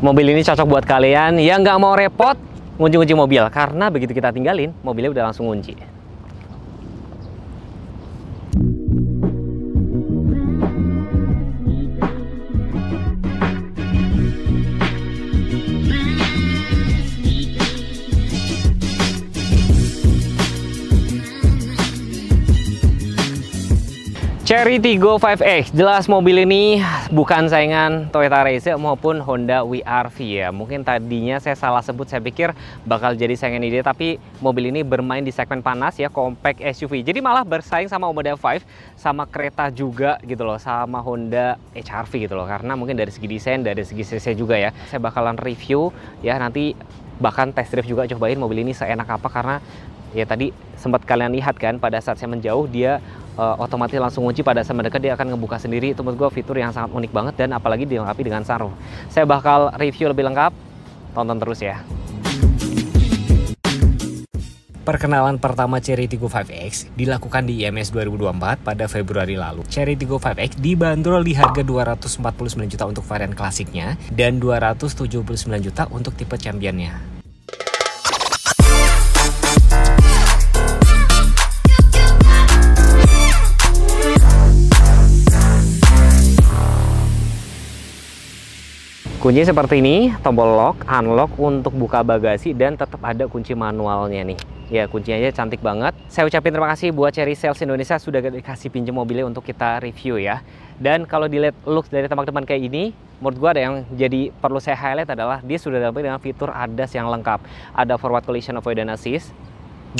Mobil ini cocok buat kalian yang nggak mau repot ngunci-ngunci mobil, karena begitu kita tinggalin, mobilnya udah langsung ngunci. Chery Tiggo 5X, jelas mobil ini bukan saingan Toyota Razer maupun Honda WRV ya. Mungkin tadinya saya salah sebut, saya pikir bakal jadi saingan dia, tapi mobil ini bermain di segmen panas ya, compact SUV. Jadi malah bersaing sama Mazda 5, sama kereta juga gitu loh, sama Honda HR-V gitu loh. Karena mungkin dari segi desain, dari segi cc juga ya. Saya bakalan review ya, nanti bahkan test drive juga, cobain mobil ini seenak apa, karena ya tadi sempat kalian lihat kan pada saat saya menjauh dia otomatis langsung kunci, pada saat mendekat dia akan ngebuka sendiri. Itu menurut gue fitur yang sangat unik banget, dan apalagi dilengkapi dengan sunroof. Saya bakal review lebih lengkap, tonton terus ya. Perkenalan pertama Chery Tiggo 5X dilakukan di IMS 2024 pada Februari lalu. Chery Tiggo 5X dibanderol di harga 249 juta untuk varian klasiknya dan 279 juta untuk tipe championnya. Kunci seperti ini, tombol lock, unlock untuk buka bagasi, dan tetap ada kunci manualnya nih. Ya, kuncinya aja cantik banget. Saya ucapin terima kasih buat Chery Sales Indonesia sudah dikasih pinjam mobilnya untuk kita review ya. Dan kalau dilihat looks dari tamak depan kayak ini, menurut gua ada yang jadi perlu saya highlight adalah dia sudah dilengkapi dengan fitur ADAS yang lengkap. Ada forward collision avoidance assist,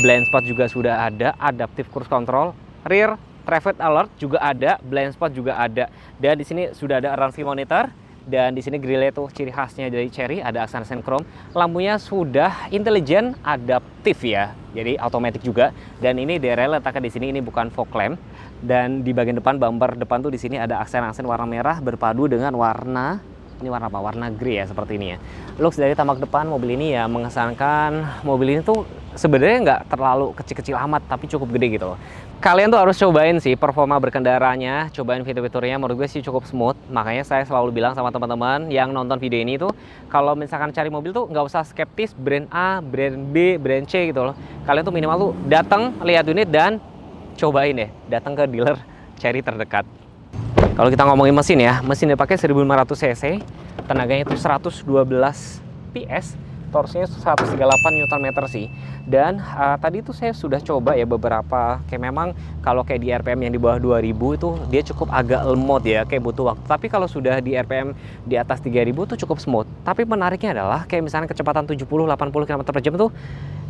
blind spot juga sudah ada, adaptive cruise control, rear traffic alert juga ada, blind spot juga ada. Dan di sini sudah ada run view monitor. Dan di sini grillnya tuh ciri khasnya dari Chery, ada aksen chrome. Lampunya sudah intelligent adaptif ya, jadi otomatis juga. Dan ini DRL letakkan di sini, ini bukan fog lamp. Dan di bagian depan, bumper depan tuh di sini ada aksen warna merah berpadu dengan warna, ini warna apa? Warna grey ya, seperti ini ya. Looks dari tamak depan mobil ini ya mengesankan mobil ini tuh sebenarnya nggak terlalu kecil-kecil amat, tapi cukup gede gitu loh. Kalian tuh harus cobain sih performa berkendaranya, cobain fitur-fiturnya, menurut gue sih cukup smooth. Makanya saya selalu bilang sama teman-teman yang nonton video ini tuh, kalau misalkan cari mobil tuh nggak usah skeptis brand A, brand B, brand C gitu loh. Kalian tuh minimal tuh datang, lihat unit, dan cobain deh, datang ke dealer Chery terdekat. Kalau kita ngomongin mesin ya, mesin dipakai 1500 cc, tenaganya itu 112 PS, torsinya 138 Nm sih. Dan tadi itu saya sudah coba ya beberapa, kayak memang kalau kayak di RPM yang di bawah 2000 itu dia cukup agak lemot ya, kayak butuh waktu. Tapi kalau sudah di RPM di atas 3000 tuh cukup smooth. Tapi menariknya adalah kayak misalnya kecepatan 70-80 km/jam tuh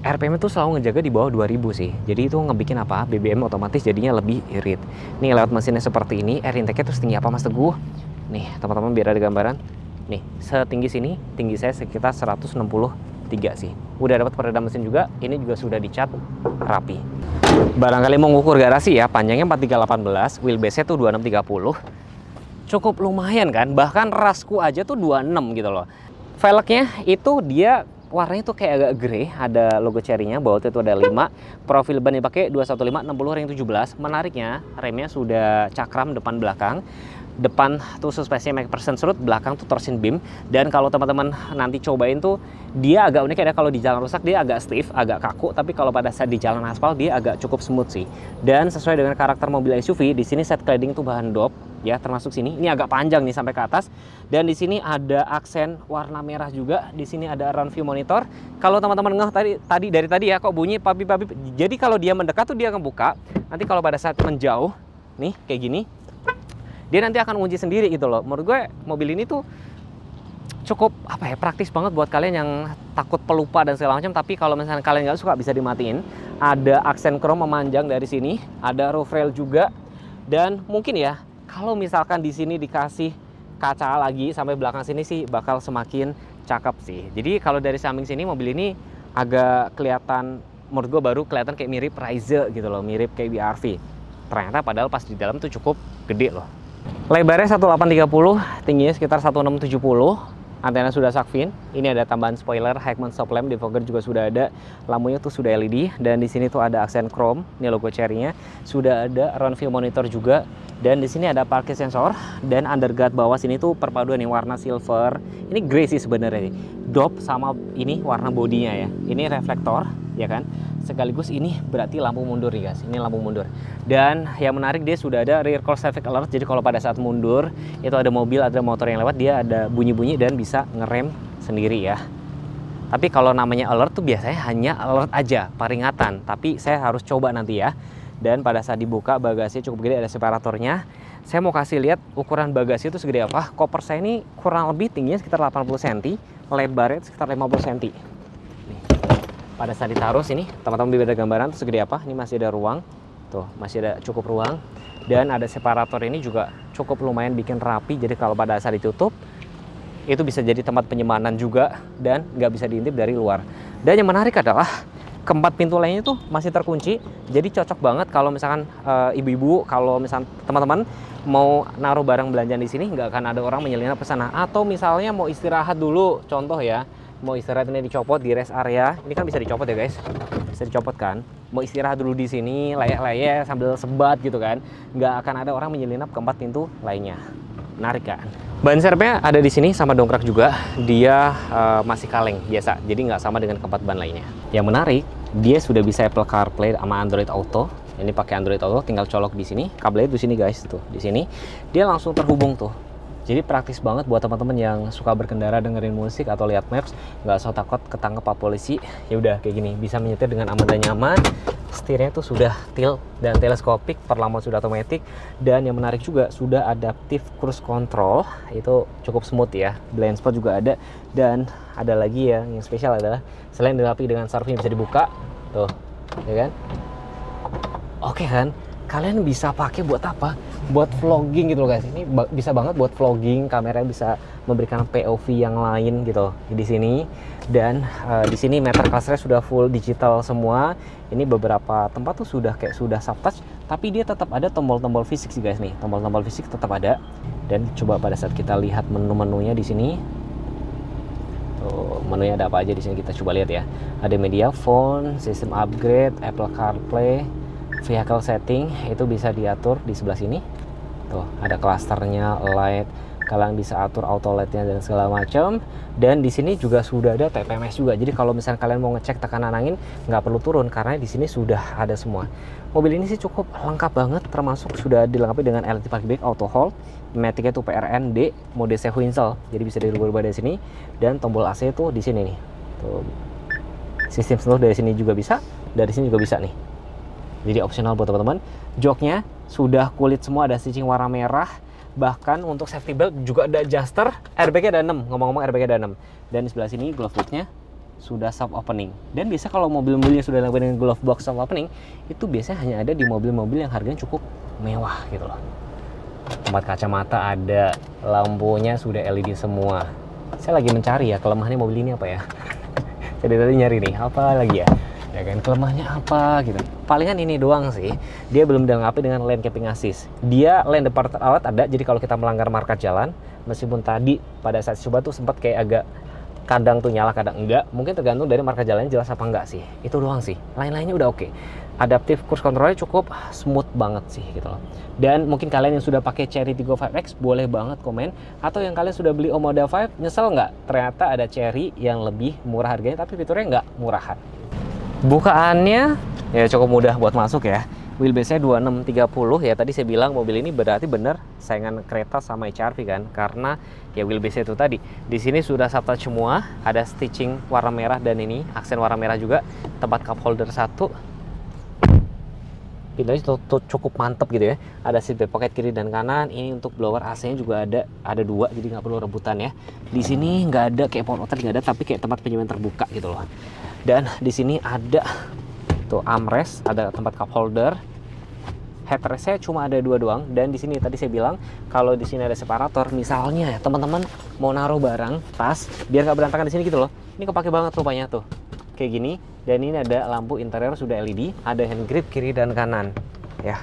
RPM itu selalu ngejaga di bawah 2000 sih. Jadi itu ngebikin apa? BBM otomatis jadinya lebih irit. Nih lewat mesinnya seperti ini, air intake-nya tuh setinggi apa Mas Teguh? Nih teman-teman biar ada gambaran. Nih setinggi sini, tinggi saya sekitar 163 sih. Udah dapat peredam mesin juga, ini juga sudah dicat rapi. Barangkali mau ngukur garasi ya, panjangnya 4318, wheelbase-nya tuh 2630. Cukup lumayan kan, bahkan rasku aja tuh 26 gitu loh. Velgnya itu dia warnanya tuh kayak agak grey, ada logo Chery-nya, bautnya itu ada 5. Profil ban yang pakai 215 60 ring 17. Menariknya, remnya sudah cakram depan belakang. Depan tuh suspensinya MacPherson Strut, belakang tuh torsion beam. Dan kalau teman-teman nanti cobain tuh, dia agak unik ya, kalau di jalan rusak dia agak stiff, agak kaku, tapi kalau pada saat di jalan aspal dia agak cukup smooth sih. Dan sesuai dengan karakter mobil SUV, di sini set cladding tuh bahan dop ya, termasuk sini. Ini agak panjang nih sampai ke atas. Dan di sini ada aksen warna merah juga. Di sini ada run view monitor. Kalau teman-teman ngeh dari tadi ya kok bunyi papi-papi. Jadi kalau dia mendekat tuh dia ngebuka. Nanti kalau pada saat menjauh nih kayak gini, dia nanti akan kunci sendiri gitu loh. Menurut gue mobil ini tuh cukup apa ya, praktis banget buat kalian yang takut pelupa dan segala macam. Tapi kalau misalnya kalian nggak suka bisa dimatiin. Ada aksen chrome memanjang dari sini, ada roof rail juga. Dan mungkin ya kalau misalkan di sini dikasih kaca lagi sampai belakang sini sih bakal semakin cakep sih. Jadi kalau dari samping sini mobil ini agak kelihatan, menurut gue baru kelihatan kayak mirip Razer gitu loh, mirip kayak WRV. Ternyata padahal pas di dalam tuh cukup gede loh. Lebarnya 1830, tingginya sekitar 1670. Antena sudah shark fin. Ini ada tambahan spoiler, Heckman stop lamp, defogger juga sudah ada. Lampunya tuh sudah LED dan di sini tuh ada aksen chrome. Ini logo Chery-nya. Sudah ada round view monitor juga. Dan di sini ada parking sensor dan underguard bawah sini tuh perpaduan nih warna silver. Ini grey sih sebenarnya nih. Dop sama ini warna bodinya ya. Ini reflektor ya kan. Sekaligus ini berarti lampu mundur nih guys. Ini lampu mundur. Dan yang menarik dia sudah ada rear call traffic alert. Jadi kalau pada saat mundur itu ada mobil, ada motor yang lewat, dia ada bunyi-bunyi dan bisa ngerem sendiri ya. Tapi kalau namanya alert tuh biasanya hanya alert aja, peringatan. Tapi saya harus coba nanti ya. Dan pada saat dibuka bagasinya cukup gede, ada separatornya. Saya mau kasih lihat ukuran bagasi itu segede apa. Koper saya ini kurang lebih tingginya sekitar 80 cm, lebarnya sekitar 50 cm. Nih. Pada saat ditaruh sini, teman-teman bisa ada gambaran tuh segede apa. Ini masih ada ruang. Tuh, masih ada cukup ruang. Dan ada separator ini juga cukup lumayan bikin rapi. Jadi kalau pada saat ditutup, itu bisa jadi tempat penyimpanan juga dan nggak bisa diintip dari luar. Dan yang menarik adalah keempat pintu lainnya tuh masih terkunci. Jadi cocok banget kalau misalkan ibu-ibu, kalau misalkan teman-teman mau naruh barang belanjaan di sini, nggak akan ada orang menyelinap ke sana. Atau misalnya mau istirahat dulu, contoh ya, mau istirahat ini dicopot di rest area. Ini kan bisa dicopot ya guys, bisa dicopot kan. Mau istirahat dulu di sini, layak-layak sambil sebat gitu kan. Nggak akan ada orang menyelinap ke empat pintu lainnya. Menarik kan? Ban serepnya ada di sini sama dongkrak juga. Dia masih kaleng biasa, jadi nggak sama dengan keempat ban lainnya. Yang menarik, dia sudah bisa Apple CarPlay sama Android Auto. Ini pakai Android Auto, tinggal colok di sini. Kabelnya di sini guys, tuh di sini. Dia langsung terhubung tuh. Jadi praktis banget buat teman-teman yang suka berkendara dengerin musik atau lihat maps, nggak usah takut ketangkep Pak Polisi. Ya udah kayak gini, bisa menyetir dengan aman dan nyaman. Setirnya tuh sudah tilt dan teleskopik, perlambat sudah otomatis, dan yang menarik juga sudah adaptive cruise control. Itu cukup smooth ya. Blind spot juga ada, dan ada lagi ya yang spesial adalah selain dilengkapi dengan sunroof bisa dibuka, tuh, ya kan? Oke kan? Kalian bisa pakai buat apa? Buat vlogging gitu loh guys. Ini bisa banget buat vlogging, kameranya bisa memberikan POV yang lain gitu di sini. Dan di sini meter clusternya sudah full digital semua. Ini beberapa tempat tuh sudah soft touch, tapi dia tetap ada tombol-tombol fisik sih guys nih. Tombol-tombol fisik tetap ada. Dan coba pada saat kita lihat menu-menunya di sini. Tuh, menunya ada apa aja di sini kita coba lihat ya. Ada media, phone, system upgrade, Apple CarPlay, vehicle setting itu bisa diatur di sebelah sini. Tuh, ada klasternya, light, kalian bisa atur auto lightnya dan segala macam. Dan di sini juga sudah ada TPMS juga. Jadi kalau misalnya kalian mau ngecek tekanan angin, nggak perlu turun karena di sini sudah ada semua. Mobil ini sih cukup lengkap banget, termasuk sudah dilengkapi dengan LED parking brake, auto hold, matic itu PRN D, mode sequential. Jadi bisa dirubah-rubah dari sini, dan tombol AC itu di sini nih. Tuh. Sistem seluruh dari sini juga bisa, dari sini juga bisa nih. Jadi opsional buat teman-teman. Joknya sudah kulit semua, ada stitching warna merah. Bahkan untuk safety belt juga ada adjuster. Airbagnya ada 6, ngomong-ngomong airbagnya ada 6. Dan di sebelah sini glove boxnya sudah soft opening. Dan biasa kalau mobil-mobilnya sudah dilengkapi dengan glove box soft opening, itu biasanya hanya ada di mobil-mobil yang harganya cukup mewah gitu loh. Tempat kacamata ada, lampunya sudah LED semua. Saya lagi mencari ya kelemahannya mobil ini apa ya. Jadi tadi nyari nih, apa lagi ya? Ya kan, kelemahannya apa gitu. Palingan ini doang sih, dia belum dilengkapi dengan lane keeping assist. Dia lane departure alert ada, jadi kalau kita melanggar marka jalan, meskipun tadi pada saat coba tuh sempat kayak agak kadang tuh nyala kadang enggak, mungkin tergantung dari marka jalannya jelas apa enggak sih. Itu doang sih, lain-lainnya udah oke. Adaptive cruise controlnya cukup smooth banget sih gitu loh. Dan mungkin kalian yang sudah pakai Chery Tiggo 5X boleh banget komen, atau yang kalian sudah beli Omoda 5 nyesel nggak ternyata ada Chery yang lebih murah harganya tapi fiturnya nggak murahan. Bukaannya ya cukup mudah buat masuk ya. Wheelbase-nya 2630 ya. Tadi saya bilang mobil ini berarti bener saingan kereta sama HR-V kan, karena ya wheelbase itu tadi. Di sini sudah soft touch semua, ada stitching warna merah dan ini aksen warna merah juga. Tempat cup holder 1. Pintunya cukup mantep gitu ya. Ada seat belt pocket kiri dan kanan. Ini untuk blower AC-nya juga ada 2, jadi nggak perlu rebutan ya. Di sini nggak ada kayak power outlet, nggak ada, tapi kayak tempat penyimpanan terbuka gitu loh. Dan di sini ada tuh armrest, ada tempat cup holder. Headrest-nya cuma ada 2 doang. Dan di sini tadi saya bilang kalau di sini ada separator, misalnya ya teman-teman mau naruh barang tas biar nggak berantakan di sini gitu loh. Ini kepake banget rupanya tuh. Kayak gini. Dan ini ada lampu interior sudah LED, ada hand grip kiri dan kanan ya.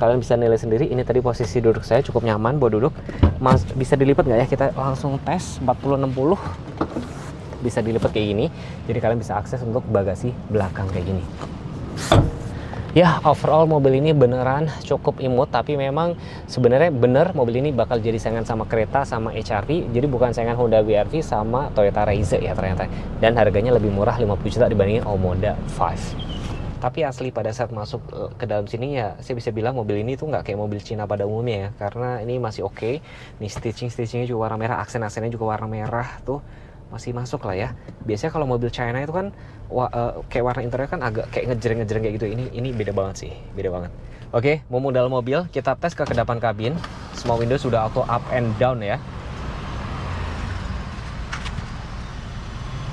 Kalian bisa nilai sendiri. Ini tadi posisi duduk saya cukup nyaman buat duduk. Mas, bisa dilipat nggak ya? Kita langsung tes 40-60. Bisa dilipat kayak gini. Jadi kalian bisa akses untuk bagasi belakang kayak gini. Ya, overall mobil ini beneran cukup imut, tapi memang sebenarnya bener mobil ini bakal jadi saingan sama kereta sama HRV, jadi bukan saingan Honda WRV sama Toyota Raize ya ternyata. Dan harganya lebih murah 50 juta dibandingin Omoda 5. Tapi asli pada saat masuk ke dalam sini ya, saya bisa bilang mobil ini tuh nggak kayak mobil Cina pada umumnya ya, karena ini masih oke. Nih stitchingnya juga warna merah, aksen-aksennya juga warna merah tuh. Masih masuk lah ya. Biasanya kalau mobil China itu kan kayak warna interior kan agak kayak ngejreng kayak gitu. Ini beda banget sih, beda banget. Oke, mau modal mobil, kita tes ke kedepan kabin. Semua window sudah auto up and down ya.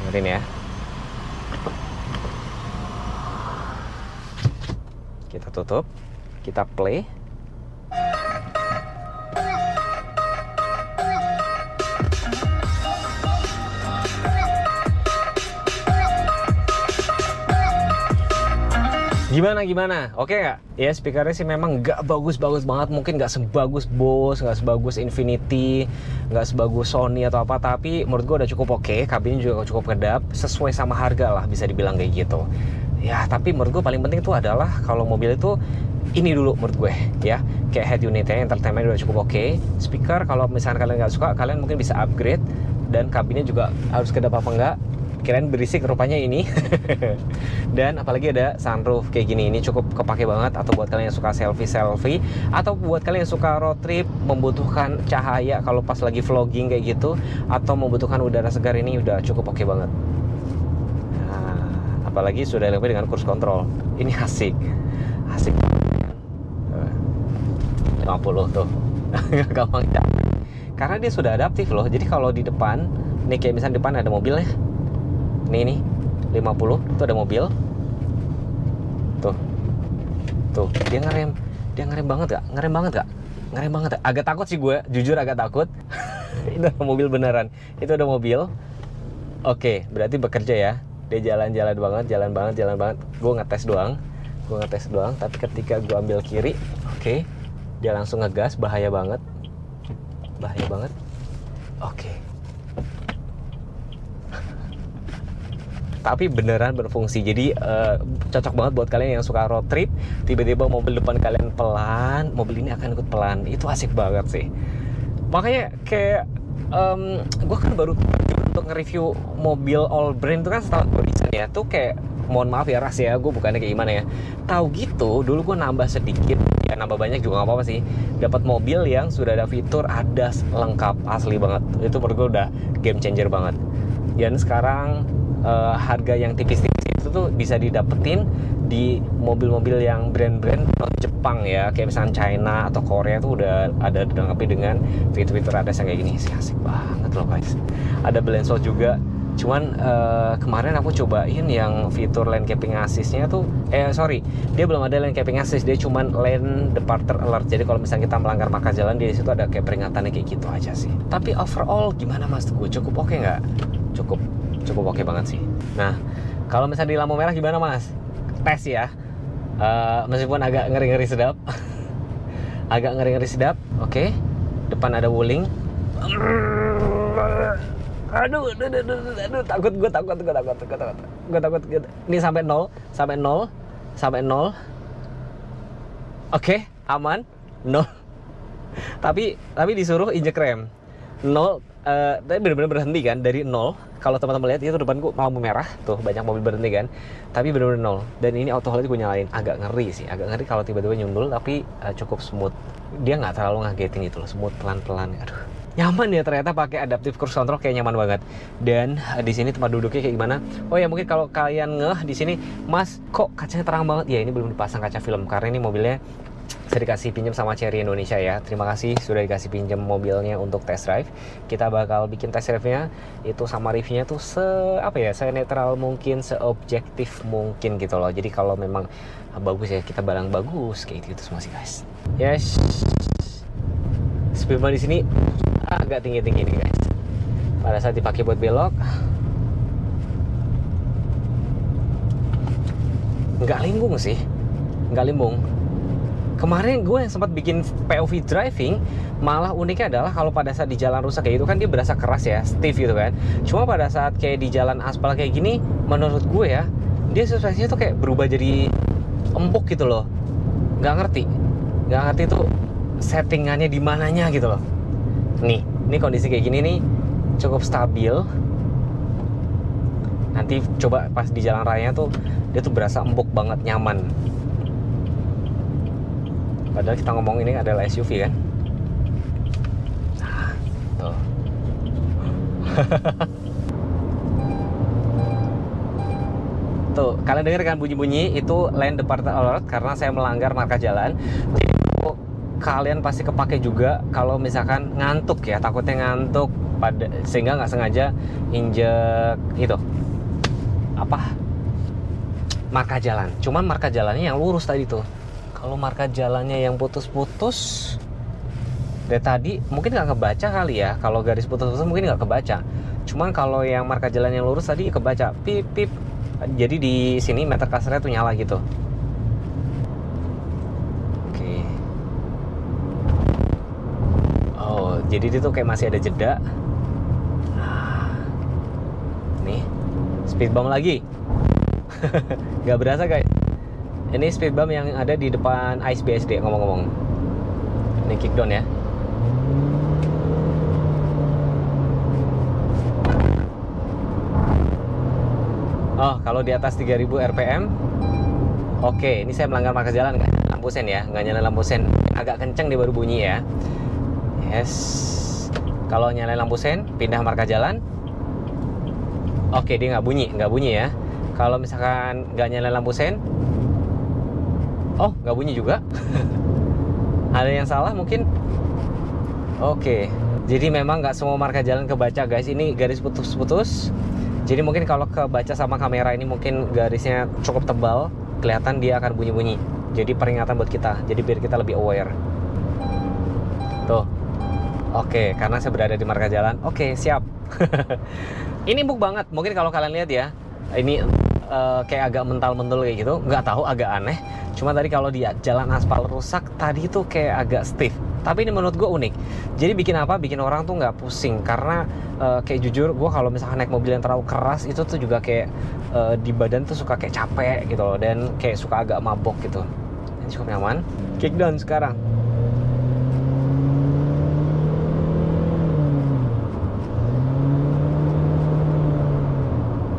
Dengerin ya. Kita tutup, kita play. Gimana? Oke nggak? Ya speakernya sih memang nggak bagus-bagus banget, mungkin nggak sebagus Bose, nggak sebagus Infinity, nggak sebagus Sony atau apa, tapi menurut gue udah cukup oke. Kabinnya juga cukup kedap, sesuai sama harga lah bisa dibilang kayak gitu. Ya tapi menurut gue paling penting itu adalah kalau mobil itu ini dulu menurut gue ya, kayak head unitnya, entertainment udah cukup oke. Speaker kalau misalnya kalian nggak suka, kalian mungkin bisa upgrade, dan kabinnya juga harus kedap apa enggak. Kirain berisik, rupanya ini. Dan apalagi ada sunroof kayak gini, ini cukup kepake banget. Atau buat kalian yang suka selfie, atau buat kalian yang suka road trip, membutuhkan cahaya kalau pas lagi vlogging kayak gitu, atau membutuhkan udara segar, ini udah cukup oke banget. Nah, apalagi sudah dilengkapi dengan cruise control, ini asik banget. 50 tuh. Gampang capek karena dia sudah adaptif loh. Jadi kalau di depan nih, kayak misalnya depan ada mobilnya nih 50 tuh ada mobil tuh dia ngerem banget gak? Agak takut sih gue, jujur agak takut. Itu ada mobil beneran, itu ada mobil. Oke, berarti bekerja ya. Dia jalan banget. Gue ngetes doang, tapi ketika gue ambil kiri, oke, dia langsung ngegas. Bahaya banget. Oke. Tapi beneran berfungsi. Jadi cocok banget buat kalian yang suka road trip. Tiba-tiba mobil depan kalian pelan, mobil ini akan ikut pelan. Itu asik banget sih. Makanya kayak gue kan baru untuk nge-review mobil all brand itu kan setelah gue desain ya. Tuh kayak, mohon maaf ya rahasia, gue bukannya kayak gimana ya. Tahu gitu, dulu gue nambah sedikit, ya nambah banyak juga nggak apa-apa sih. Dapat mobil yang sudah ada fitur ADAS lengkap, asli banget. Itu menurut gue udah game changer banget. Dan sekarang harga yang tipis-tipis itu tuh bisa didapetin di mobil-mobil yang brand-brand Jepang ya, kayak misalnya China atau Korea tuh udah ada dilengkapi dengan fitur-fitur ADAS yang kayak gini sih. Asik banget loh guys. Ada blind spot juga. Cuman kemarin aku cobain yang fitur lane keeping assist-nya tuh, dia belum ada lane keeping assist, dia cuman lane departure alert. Jadi kalau misalnya kita melanggar marka jalan, di situ ada kayak peringatannya kayak gitu aja sih. Tapi overall gimana mas? Gue cukup oke nggak? Cukup oke banget sih. Nah, kalau misalnya di lampu merah gimana mas? Tes ya. Meskipun agak ngeri-ngeri sedap. Oke. Depan ada wuling. Aduh, takut. Ini sampai nol. Oke, aman. 0. Tapi disuruh injek rem. 0. Tapi benar-benar berhenti kan dari 0. Kalau teman-teman lihat itu depanku lampu merah tuh, banyak mobil berhenti kan, tapi benar-benar 0. Dan ini auto hold gue nyalain, agak ngeri kalau tiba-tiba nyundul, tapi cukup smooth. Dia nggak terlalu ngagetin gitu loh, smooth, pelan-pelan. Aduh, nyaman ya ternyata pakai adaptive cruise control, kayak nyaman banget. Dan di sini tempat duduknya kayak gimana? Oh ya, mungkin kalau kalian di sini, mas kok kacanya terang banget ya, ini belum dipasang kaca film karena ini mobilnya saya dikasih pinjam sama Chery Indonesia ya. Terima kasih sudah dikasih pinjam mobilnya untuk test drive. Kita bakal bikin test drive-nya itu sama reviewnya tuh saya netral mungkin, seobjektif mungkin gitu loh. Jadi kalau memang bagus ya kita barang bagus kayak gitu semua sih guys. Yes. Speedman di sini agak tinggi-tinggi nih guys. Pada saat dipakai buat belok, nggak limbung. Kemarin gue yang sempat bikin POV driving, malah uniknya adalah kalau pada saat di jalan rusak kayak gitu kan dia berasa keras ya, stiff gitu kan. Cuma pada saat kayak di jalan aspal kayak gini, menurut gue ya, dia suspensinya tuh kayak berubah jadi empuk gitu loh. Nggak ngerti tuh settingannya di mananya gitu loh. Nih, ini kondisi kayak gini nih cukup stabil. Nanti coba pas di jalan raya tuh dia tuh berasa empuk banget, nyaman. Padahal kita ngomong ini adalah SUV kan. Nah, tuh. Tuh, kalian dengar kan bunyi-bunyi itu lane departure alert karena saya melanggar marka jalan. Jadi kalian pasti kepake juga kalau misalkan ngantuk ya, takutnya ngantuk sehingga nggak sengaja injek itu apa marka jalan. Cuman marka jalannya yang lurus tadi tuh. Kalau marka jalannya yang putus-putus dari tadi mungkin nggak kebaca kali ya. Kalau garis putus-putus mungkin nggak kebaca. Cuman kalau yang marka jalan yang lurus tadi kebaca pip pip. Jadi di sini meter kasarnya tuh nyala gitu. Oke. Oh, jadi dia tuh kayak masih ada jeda. Nah, nih speed bump lagi. Nggak berasa guys. Ini speed bump yang ada di depan ICE BSD ngomong-ngomong. Ini kickdown ya. Oh, kalau di atas 3000 RPM. Oke, ini saya melanggar marka jalan, nggak nyala lampu sen ya, nggak nyala lampu sen. Agak kenceng dia baru bunyi ya. Yes. Kalau nyalain lampu sen, pindah marka jalan. Oke, dia nggak bunyi ya. Kalau misalkan nggak nyalain lampu sen, oh, nggak bunyi juga. Ada yang salah mungkin. Oke, jadi memang nggak semua marka jalan kebaca guys. Ini garis putus-putus. Jadi mungkin kalau kebaca sama kamera ini mungkin garisnya cukup tebal, kelihatan dia akan bunyi-bunyi. Jadi peringatan buat kita. Jadi biar kita lebih aware. Tuh. Oke, karena saya berada di marka jalan. Oke, siap. Ini empuk banget. Mungkin kalau kalian lihat ya, ini kayak agak mental-mentul kayak gitu, nggak tahu, agak aneh. Cuma tadi kalau di jalan aspal rusak tadi itu kayak agak stiff, tapi ini menurut gue unik. Jadi bikin apa, bikin orang tuh nggak pusing. Karena kayak jujur gue kalau misalkan naik mobil yang terlalu keras itu tuh juga kayak di badan tuh suka kayak capek gitu loh, dan kayak suka agak mabok gitu. Ini cukup nyaman. Kickdown sekarang.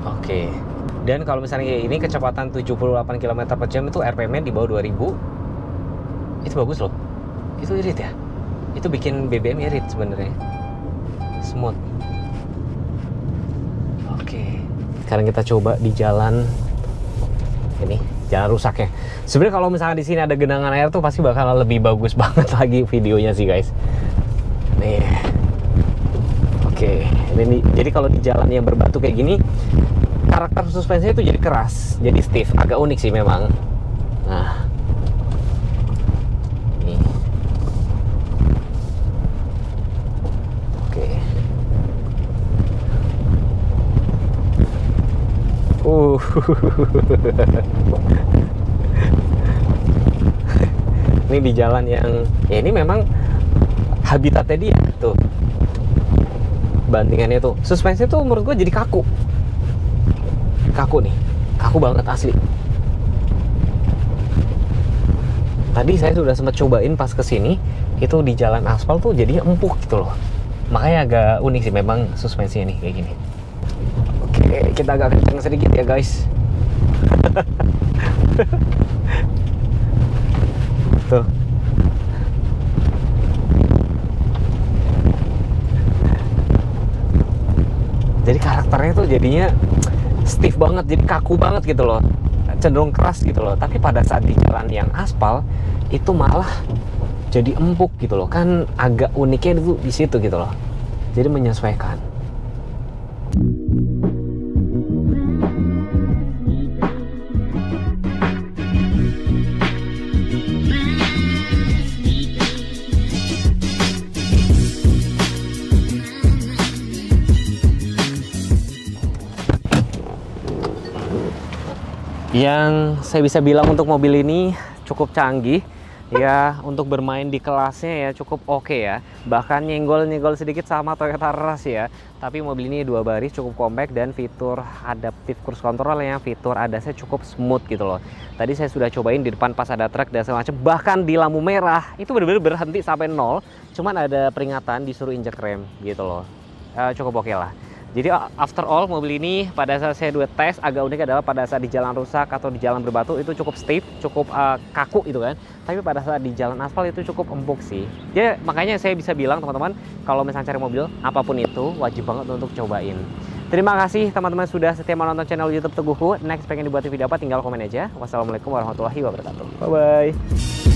Oke. Dan kalau misalnya kayak ini kecepatan 78 km per jam itu RPM-nya di bawah 2000. Itu bagus loh. Itu irit ya. Itu bikin BBM irit sebenarnya. Smooth. Oke. Sekarang kita coba di jalan ini, jalan rusak ya. Sebenarnya kalau misalnya di sini ada genangan air tuh pasti bakal lebih bagus banget lagi videonya sih guys. Nih. Oke. Ini jadi kalau di jalan yang berbatu kayak gini, karakter suspensinya itu jadi keras, jadi stiff, agak unik sih memang. Nah, ini, oke. Ini di jalan yang, ya ini memang habitatnya dia tuh. Bandingannya tuh, suspensi tuh menurut gue jadi kaku nih, kaku banget asli. Tadi saya sudah sempat cobain pas kesini, itu di jalan aspal tuh jadinya empuk gitu loh. Makanya agak unik sih memang suspensinya nih kayak gini. Oke, kita agak kenceng sedikit ya guys. Tuh. Jadi karakternya tuh jadinya stiff banget, jadi kaku banget gitu loh, cenderung keras gitu loh. Tapi pada saat di jalan yang aspal itu malah jadi empuk gitu loh. Kan agak uniknya itu di situ gitu loh. Jadi menyesuaikan. Yang saya bisa bilang untuk mobil ini cukup canggih, Ya, untuk bermain di kelasnya ya cukup oke ya. Bahkan nyenggol-nyenggol sedikit sama Toyota Rush ya. Tapi mobil ini 2 baris, cukup compact, dan fitur adaptive cruise control yang fitur ADAS-nya cukup smooth gitu loh. Tadi saya sudah cobain di depan pas ada truk dan segala macam. Bahkan di lampu merah itu benar-benar berhenti sampai 0. Cuman ada peringatan disuruh injek rem gitu loh. Cukup oke lah. Jadi after all, mobil ini pada saat saya tes agak unik adalah pada saat di jalan rusak atau di jalan berbatu itu cukup stiff, cukup kaku gitu kan. Tapi pada saat di jalan aspal itu cukup empuk sih. Jadi makanya saya bisa bilang teman-teman, kalau misalnya cari mobil apapun itu wajib banget untuk cobain. Terima kasih teman-teman sudah setia menonton channel YouTube Teguhku. Next pengen dibuat video apa tinggal komen aja. Wassalamualaikum warahmatullahi wabarakatuh. Bye bye.